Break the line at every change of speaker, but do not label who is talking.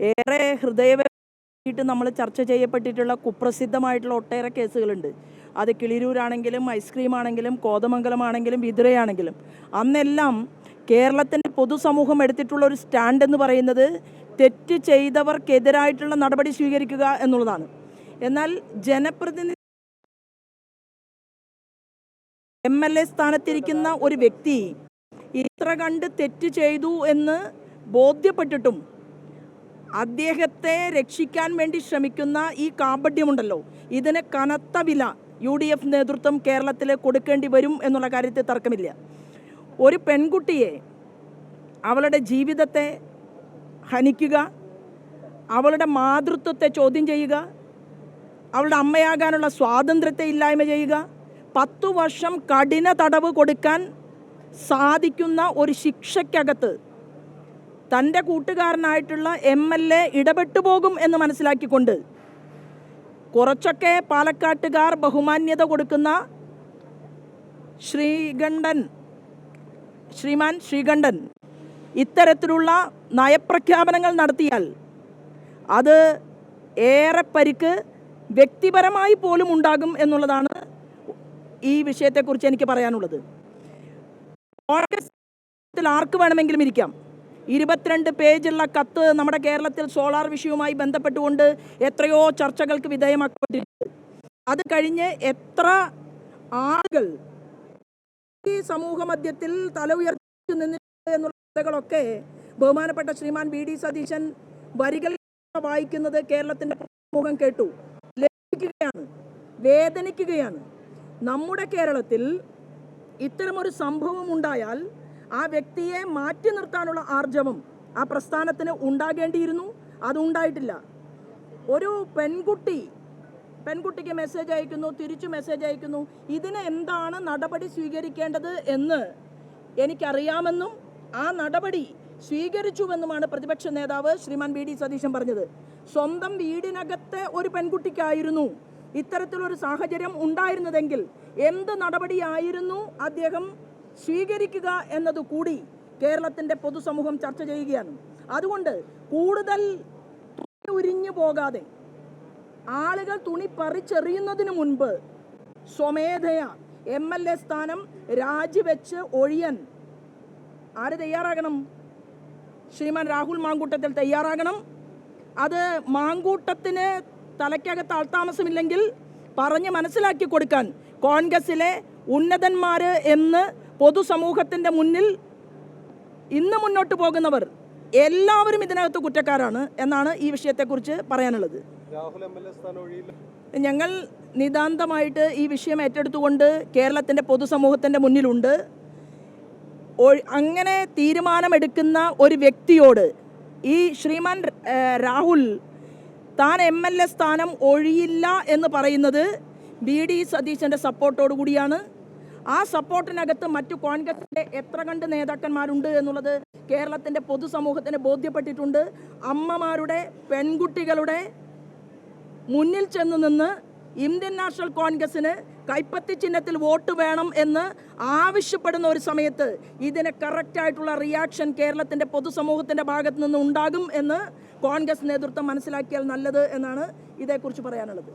ഏറെ ഹൃദയമായിട്ട് നമ്മൾ ചർച്ച ചെയ്യപ്പെട്ടിട്ടുള്ള കുപ്രസിദ്ധമായിട്ടുള്ള ഒട്ടേറെ കേസുകളുണ്ട്. അത് കിളിരൂരാണെങ്കിലും ഐസ്ക്രീം ആണെങ്കിലും കോതമംഗലമാണെങ്കിലും വിതുരയാണെങ്കിലും അന്നെല്ലാം കേരളത്തിൻ്റെ പൊതുസമൂഹം എടുത്തിട്ടുള്ള ഒരു സ്റ്റാൻഡ് എന്ന് പറയുന്നത് തെറ്റ് ചെയ്തവർക്കെതിരായിട്ടുള്ള നടപടി സ്വീകരിക്കുക എന്നുള്ളതാണ്. എന്നാൽ ജനപ്രതിനിധി MLA സ്ഥാനത്തിരിക്കുന്ന ഒരു വ്യക്തി ഇത്ര കണ്ട് തെറ്റ് ചെയ്തു എന്ന് ബോധ്യപ്പെട്ടിട്ടും അദ്ദേഹത്തെ രക്ഷിക്കാൻ വേണ്ടി ശ്രമിക്കുന്ന ഈ കാപട്യമുണ്ടല്ലോ, ഇതിന് കനത്ത വില UDF നേതൃത്വം കേരളത്തിൽ കൊടുക്കേണ്ടി വരും എന്നുള്ള കാര്യത്തിൽ തർക്കമില്ല. ഒരു പെൺകുട്ടിയെ അവളുടെ ജീവിതത്തെ ഹനിക്കുക, അവളുടെ മാതൃത്വത്തെ ചോദ്യം ചെയ്യുക, അവളുടെ അമ്മയാകാനുള്ള സ്വാതന്ത്ര്യത്തെ ഇല്ലായ്മ ചെയ്യുക, 10 വർഷം കഠിന തടവ് കൊടുക്കാൻ സാധിക്കുന്ന ഒരു ശിക്ഷയ്ക്കകത്ത് തൻ്റെ കൂട്ടുകാരനായിട്ടുള്ള MLA ഇടപെട്ടു പോകും എന്ന് മനസ്സിലാക്കിക്കൊണ്ട് കുറച്ചൊക്കെ പാലക്കാട്ടുകാർ ബഹുമാന്യത കൊടുക്കുന്ന ശ്രീമാൻ ശ്രീകണ്ഠൻ ഇത്തരത്തിലുള്ള നയപ്രഖ്യാപനങ്ങൾ നടത്തിയാൽ അത് ഏറെ പരിക്ക് വ്യക്തിപരമായി പോലും ഉണ്ടാകും എന്നുള്ളതാണ് ഈ വിഷയത്തെക്കുറിച്ച് എനിക്ക് പറയാനുള്ളത്. കോൺഗ്രസിൽ ആർക്ക് വേണമെങ്കിലും ഇരിക്കാം. 22 പേജുള്ള കത്ത് നമ്മുടെ കേരളത്തിൽ സോളാർ വിഷയവുമായി ബന്ധപ്പെട്ടുകൊണ്ട് എത്രയോ ചർച്ചകൾക്ക് വിധേയമാക്കപ്പെട്ടിട്ടുണ്ട്. അത് കഴിഞ്ഞ് എത്ര ആളുകൾ ഈ സമൂഹ മധ്യത്തിൽ തല ഉയർത്തി നിന്നിട്ടുണ്ട് എന്നുള്ളതൊക്കെ ബഹുമാനപ്പെട്ട ശ്രീമാൻ VD സതീശൻ വരികൾ വായിക്കുന്നത് കേരളത്തിൻ്റെ സമൂഹം കേട്ടു. ലഭിക്കുകയാണ്, വേദനിക്കുകയാണ്. നമ്മുടെ കേരളത്തിൽ ഇത്തരമൊരു സംഭവം ഉണ്ടായാൽ ആ വ്യക്തിയെ മാറ്റി നിർത്താനുള്ള ആർജവം ആ പ്രസ്ഥാനത്തിന് ഉണ്ടാകേണ്ടിയിരുന്നു. അതുണ്ടായിട്ടില്ല. ഒരു പെൺകുട്ടിക്ക് മെസ്സേജ് അയക്കുന്നു, തിരിച്ചു മെസ്സേജ് അയക്കുന്നു. ഇതിന് എന്താണ് നടപടി സ്വീകരിക്കേണ്ടത് എന്ന് എനിക്കറിയാമെന്നും ആ നടപടി സ്വീകരിച്ചുവെന്നുമാണ് പ്രതിപക്ഷ നേതാവ് ശ്രീമാൻ VD സതീശൻ പറഞ്ഞത്. സ്വന്തം വീടിനകത്തെ ഒരു പെൺകുട്ടിക്കായിരുന്നു ഇത്തരത്തിലൊരു സാഹചര്യം ഉണ്ടായിരുന്നതെങ്കിൽ എന്ത് നടപടിയായിരുന്നു അദ്ദേഹം സ്വീകരിക്കുക എന്നത് കൂടി കേരളത്തിൻ്റെ പൊതുസമൂഹം ചർച്ച ചെയ്യുകയാണ്. അതുകൊണ്ട് കൂടുതൽ ഉരിഞ്ഞു പോകാതെ ആളുകൾ തുണി പറിച്ചെറിയുന്നതിന് മുൻപ് സ്വമേധയാ MLA സ്ഥാനം രാജിവെച്ച് ഒഴിയാൻ ആര് തയ്യാറാകണം? ശ്രീമാൻ രാഹുൽ മാങ്കൂട്ടത്തിൽ തയ്യാറാകണം. അത് മാങ്കൂട്ടത്തിന് തലയ്ക്കകത്ത് ആൾത്താമസമില്ലെങ്കിൽ പറഞ്ഞ് മനസ്സിലാക്കി കൊടുക്കാൻ കോൺഗ്രസിലെ ഉന്നതന്മാർ എന്ന് പൊതുസമൂഹത്തിൻ്റെ മുന്നിൽ ഇന്ന് മുന്നോട്ട് പോകുന്നവർ എല്ലാവരും ഇതിനകത്ത് കുറ്റക്കാരാണ് എന്നാണ് ഈ വിഷയത്തെക്കുറിച്ച് പറയാനുള്ളത്. ഞങ്ങൾ നിതാന്തമായിട്ട് ഈ വിഷയം ഏറ്റെടുത്തുകൊണ്ട് കേരളത്തിൻ്റെ പൊതുസമൂഹത്തിൻ്റെ മുന്നിലുണ്ട്. അങ്ങനെ തീരുമാനമെടുക്കുന്ന ഒരു വ്യക്തിയോട് ഈ ശ്രീമാൻ രാഹുൽ താൻ MLA സ്ഥാനം ഒഴിയില്ല എന്ന് പറയുന്നത് VD സതീശൻ്റെ സപ്പോർട്ടോടു കൂടിയാണ്. ആ സപ്പോർട്ടിനകത്ത് മറ്റു കോൺഗ്രസിൻ്റെ എത്ര കണ്ട് നേതാക്കന്മാരുണ്ട് എന്നുള്ളത് കേരളത്തിൻ്റെ പൊതുസമൂഹത്തിന് ബോധ്യപ്പെട്ടിട്ടുണ്ട്. അമ്മമാരുടെ, പെൺകുട്ടികളുടെ മുന്നിൽ ചെന്ന് നിന്ന് ഇന്ത്യൻ നാഷണൽ കോൺഗ്രസിന് കൈപ്പത്തി ചിഹ്നത്തിൽ വോട്ട് വേണം എന്ന് ആവശ്യപ്പെടുന്ന ഒരു സമയത്ത് ഇതിന് കറക്റ്റായിട്ടുള്ള റിയാക്ഷൻ കേരളത്തിൻ്റെ പൊതുസമൂഹത്തിൻ്റെ ഭാഗത്തു നിന്ന് ഉണ്ടാകും എന്ന് കോൺഗ്രസ് നേതൃത്വം മനസ്സിലാക്കിയാൽ നല്ലത് എന്നാണ് ഇതേക്കുറിച്ച് പറയാനുള്ളത്.